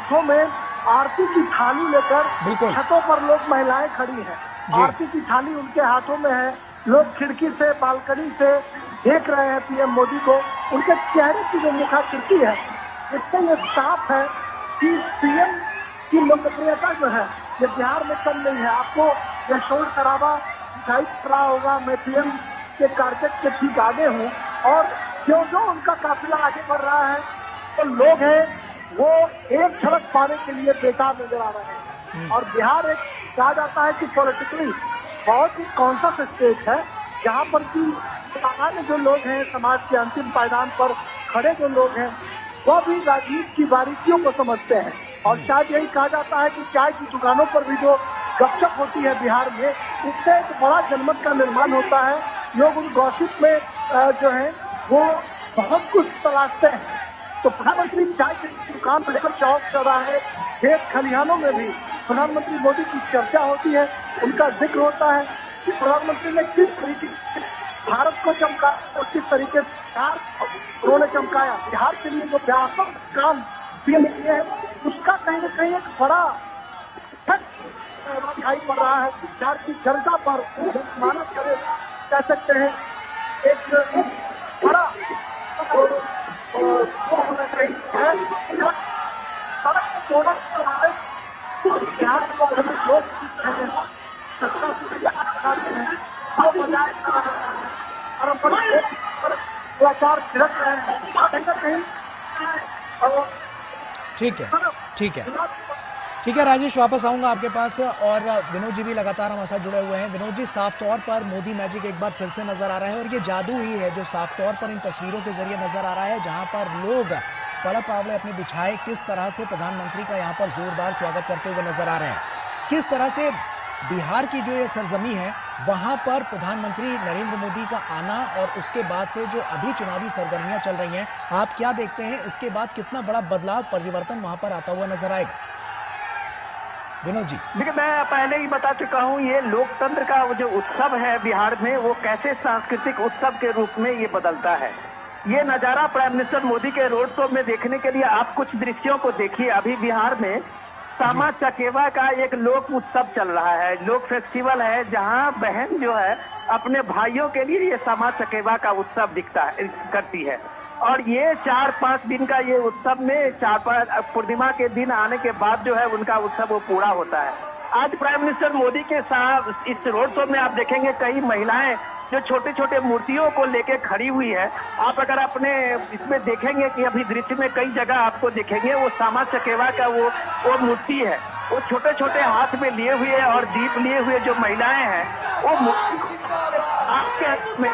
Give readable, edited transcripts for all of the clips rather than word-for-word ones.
हाथों में आरती की थाली लेकर छतों पर लोग महिलाएं खड़ी हैं, आरती की थाली उनके हाथों में है। लोग खिड़की से, बालकनी से देख रहे हैं पीएम मोदी को। उनके चेहरे की जो मुखाकृति है, इससे ये साफ है कि पीएम की लोकप्रियता जो है ये बिहार में कम नहीं है। आपको यह शोर शराबा दिखाई पड़ रहा होगा, मैं पीएम के कारपेट के ठीक आगे हूँ और जो उनका काफिला आगे बढ़ रहा है तो लोग हैं वो एक झलक पाने के लिए बेताब नजर आ रहे हैं। और बिहार एक कहा जाता है कि पॉलिटिकली बहुत ही कॉन्शियस स्टेट है, जहाँ पर कि सामान्य जो लोग हैं, समाज के अंतिम पायदान पर खड़े जो लोग हैं, वह भी राजनीति की बारीकियों को समझते हैं। और शायद यही कहा जाता है कि चाय की दुकानों पर भी जो गपशप होती है बिहार में, उससे एक बड़ा जनमत का निर्माण होता है। लोग उन गॉसिप में जो है वो बहुत कुछ तलाशते हैं। तो प्रधानमंत्री चाय की दुकान पर लेकर चौक चौराहे, खेत खलिहानों में भी प्रधानमंत्री मोदी की चर्चा होती है, उनका जिक्र होता है कि प्रधानमंत्री ने किस तरीके से भारत को चमका और किस तरीके से उन्होंने चमकाया। बिहार के लिए जो व्यापक काम पीएम किए हैं, उसका कहीं न कहीं एक बड़ा दिखाई पड़ रहा है। बिहार की जनता पर मानव करे कह सकते हैं एक बड़ा बिहार को ठीक है, ठीक है, ठीक है राजेश, वापस आऊंगा आपके पास। और विनोद जी भी लगातार हमारे साथ जुड़े हुए हैं। विनोद जी, साफ तौर पर मोदी मैजिक एक बार फिर से नजर आ रहा है और ये जादू ही है जो साफ तौर पर इन तस्वीरों के जरिए नजर आ रहा है, जहां पर लोग पड़ पावड़े अपने बिछाए किस तरह से प्रधानमंत्री का यहाँ पर जोरदार स्वागत करते हुए नजर आ रहे हैं। किस तरह से बिहार की जो ये सरजमी है वहां पर प्रधानमंत्री नरेंद्र मोदी का आना और उसके बाद से जो अभी चुनावी सरगर्मियां चल रही हैं, आप क्या देखते हैं इसके बाद कितना बड़ा बदलाव, परिवर्तन वहां पर आता हुआ नजर आएगा? विनोद जी। देखिए, मैं पहले ही बता चुका हूं, ये लोकतंत्र का जो उत्सव है बिहार में, वो कैसे सांस्कृतिक उत्सव के रूप में ये बदलता है। ये नजारा प्राइम मिनिस्टर मोदी के रोड शो में देखने के लिए आप कुछ दृश्यों को देखिए। अभी बिहार में सामा चकेवा का एक लोक उत्सव चल रहा है, लोक फेस्टिवल है, जहां बहन जो है अपने भाइयों के लिए ये सामा चकेवा का उत्सव करती है। और ये 4-5 दिन का ये उत्सव में 4-5 पूर्णिमा के दिन आने के बाद जो है उनका उत्सव वो पूरा होता है। आज प्राइम मिनिस्टर मोदी के साथ इस रोड शो में आप देखेंगे कई महिलाएं जो छोटे छोटे मूर्तियों को लेके खड़ी हुई है। आप अगर अपने इसमें देखेंगे कि अभी दृश्य में कई जगह आपको देखेंगे वो सामा चकेवा का वो मूर्ति है, वो छोटे छोटे हाथ में लिए हुए और दीप लिए हुए जो महिलाएं हैं वो मूर्ति आपके हाथ में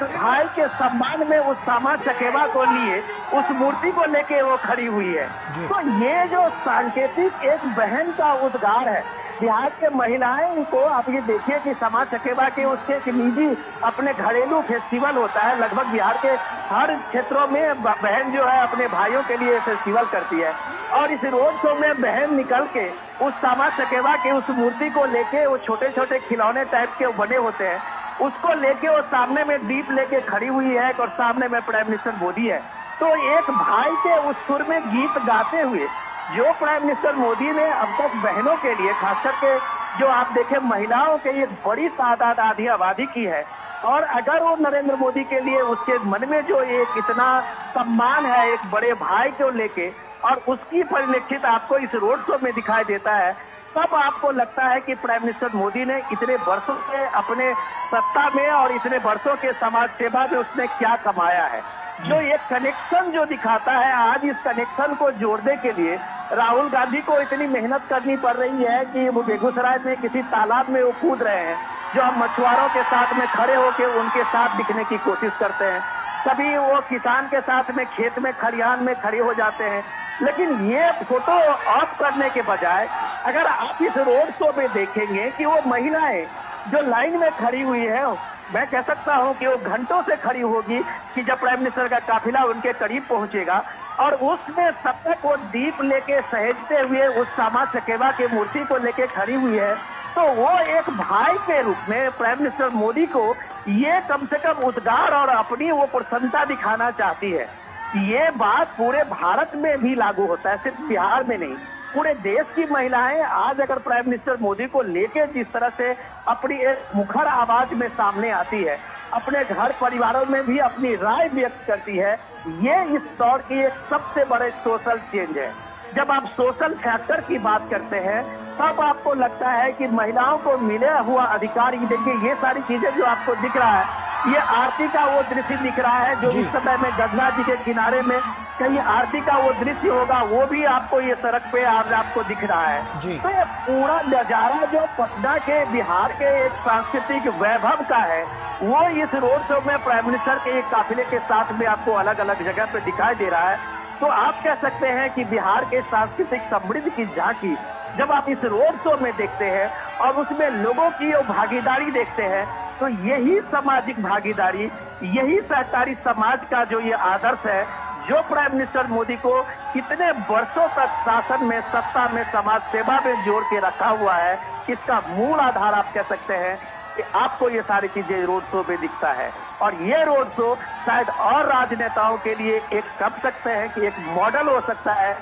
भाई के सम्मान में उस सामा चकेवा को लिए उस मूर्ति को लेके वो खड़ी हुई है। तो ये जो सांकेतिक एक बहन का उद्गार है बिहार के महिलाएं को, आप ये देखिए कि सामा चकेवा के उसके एक निजी अपने घरेलू फेस्टिवल होता है। लगभग बिहार के हर क्षेत्रों में बहन जो है अपने भाइयों के लिए फेस्टिवल करती है और इस रोड शो में बहन निकल के उस सामा चकेवा के उस मूर्ति को लेके, वो छोटे छोटे खिलौने टाइप के बने होते हैं, उसको लेके वो सामने में दीप लेके खड़ी हुई है और सामने में प्राइम मिनिस्टर मोदी है। तो एक भाई के उस सुर में गीत गाते हुए जो प्राइम मिनिस्टर मोदी ने अब तक बहनों के लिए, खास करके जो आप देखें महिलाओं के लिए बड़ी तादाद आधी आबादी की है, और अगर वो नरेंद्र मोदी के लिए उसके मन में जो एक इतना सम्मान है एक बड़े भाई को लेके, और उसकी परिलक्षित आपको इस रोड शो में दिखाई देता है, तब आपको लगता है कि प्राइम मिनिस्टर मोदी ने इतने वर्षों से अपने सत्ता में और इतने वर्षों के समाज सेवा में उसने क्या कमाया है। जो ये कनेक्शन जो दिखाता है, आज इस कनेक्शन को जोड़ने के लिए राहुल गांधी को इतनी मेहनत करनी पड़ रही है कि वो बेगूसराय में किसी तालाब में वो कूद रहे हैं, जो हम मछुआरों के साथ में खड़े होकर उनके साथ दिखने की कोशिश करते हैं। कभी वो किसान के साथ में खेत में खलिहान में खड़े हो जाते हैं, लेकिन ये फोटो ऑफ करने के बजाय अगर आप इस रोड शो में देखेंगे कि वो महिलाएं जो लाइन में खड़ी हुई है, मैं कह सकता हूं कि वो घंटों से खड़ी होगी कि जब प्राइम मिनिस्टर का काफिला उनके करीब पहुंचेगा, और उसमें तब तक वो दीप लेके सहेजते हुए उस सामा चकेवा के मूर्ति को लेके खड़ी हुई है। तो वो एक भाई के रूप में प्राइम मिनिस्टर मोदी को ये कम से कम उद्गार और अपनी वो प्रसन्नता दिखाना चाहती है। ये बात पूरे भारत में भी लागू होता है, सिर्फ बिहार में नहीं। पूरे देश की महिलाएं आज अगर प्राइम मिनिस्टर मोदी को लेके जिस तरह से अपनी एक मुखर आवाज में सामने आती है, अपने घर परिवारों में भी अपनी राय व्यक्त करती है, ये इस दौर की एक सबसे बड़े सोशल चेंज है। जब आप सोशल फैक्टर की बात करते हैं तब आपको लगता है कि महिलाओं को मिले हुआ अधिकार, ये देखिए ये सारी चीजें जो आपको दिख रहा है, ये आरती का वो दृश्य दिख रहा है जो इस समय में गंगा जी के किनारे में कहीं आरती का वो दृश्य होगा, वो भी आपको ये सड़क पे आज आपको दिख रहा है। तो ये पूरा नजारा जो पटना के बिहार के एक सांस्कृतिक वैभव का है, वो इस रोड शो में प्राइम मिनिस्टर के एक काफिले के साथ में आपको अलग अलग जगह पे दिखाई दे रहा है। तो आप कह सकते हैं कि बिहार के सांस्कृतिक समृद्धि की झांकी जब आप इस रोड शो में देखते हैं और उसमें लोगों की वो भागीदारी देखते हैं, तो यही सामाजिक भागीदारी, यही सहकारी समाज का जो ये आदर्श है, जो प्राइम मिनिस्टर मोदी को कितने वर्षों तक शासन में, सत्ता में, समाज सेवा में जोड़ के रखा हुआ है, इसका मूल आधार आप कह सकते हैं कि आपको ये सारी चीजें रोड शो में दिखता है। और ये रोड शो शायद और राजनेताओं के लिए एक कह सकते हैं कि एक मॉडल हो सकता है।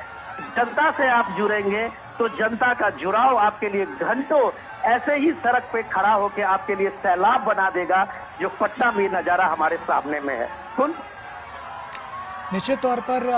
जनता से आप जुड़ेंगे तो जनता का जुड़ाव आपके लिए घंटों ऐसे ही सड़क पे खड़ा होकर आपके लिए सैलाब बना देगा, जो पटना में नजारा हमारे सामने में है। निश्चित तौर पर